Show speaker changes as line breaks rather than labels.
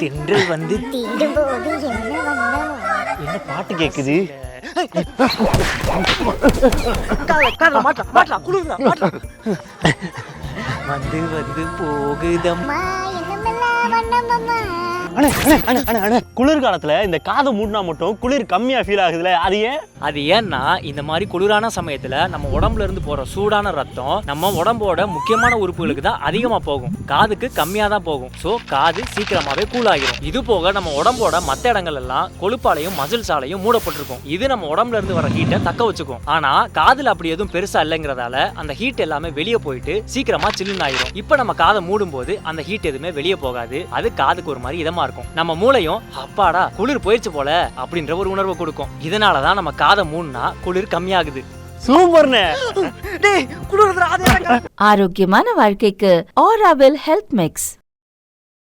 தென்றல் வந்து
தீண்டும்போது
என்ன பாட்டு கேக்குது? வந்து வந்து போகுதம்மா.
குளிர்காலத்துல இந்த காதை மூடினா மட்டும் குளிர் கம்மியா ஃபீல் ஆகுதுல, அது ஏன்?
அது ஏன்னா இந்த மாதிரி குளிரான சமயத்துல நம்ம உடம்புல இருந்து போற சூடான ரத்தம் நம்ம உடம்போட முக்கியமான உறுப்புகளுக்கு தான் அதிகமா போகும், காதுக்கு கம்மியா தான் போகும். சோ காது சீக்கிரமாவே கூல் ஆகிரும். இது போக நம்ம உடம்போட மத்த இடங்கள் எல்லாம் கொழுப்பாலையும் மசில்ஸாலையும் மூடப்பட்டிருக்கும். இது நம்ம உடம்புல இருந்து வர ஹீட்டை தக்க வச்சுக்கும். ஆனா காதுல அப்படி எதுவும் பெருசா இல்லைங்கிறதால அந்த ஹீட் எல்லாமே வெளியே போயிட்டு சீக்கிரமா சில்லுன்னு ஆயிரும். இப்ப நம்ம காதை மூடும் போது அந்த ஹீட் எதுவுமே வெளியே போகாது. அது காதுக்கு ஒரு மாதிரி இதமா இருக்கும். நம்ம மூளையும் அப்பாடா குளிர் போயிடுச்சு போல அப்படின்ற ஒரு உணர்வை கொடுக்கும். இதனாலதான் நம்ம காதை மூடுனா குளிர் கம்மியாகுது.
சூப்பர்னே.
டேய் குளிர்துடா.
ஆரோக்கியமான வாழ்க்கைக்கு ஆராவில் ஹெல்த் மிக்ஸ்.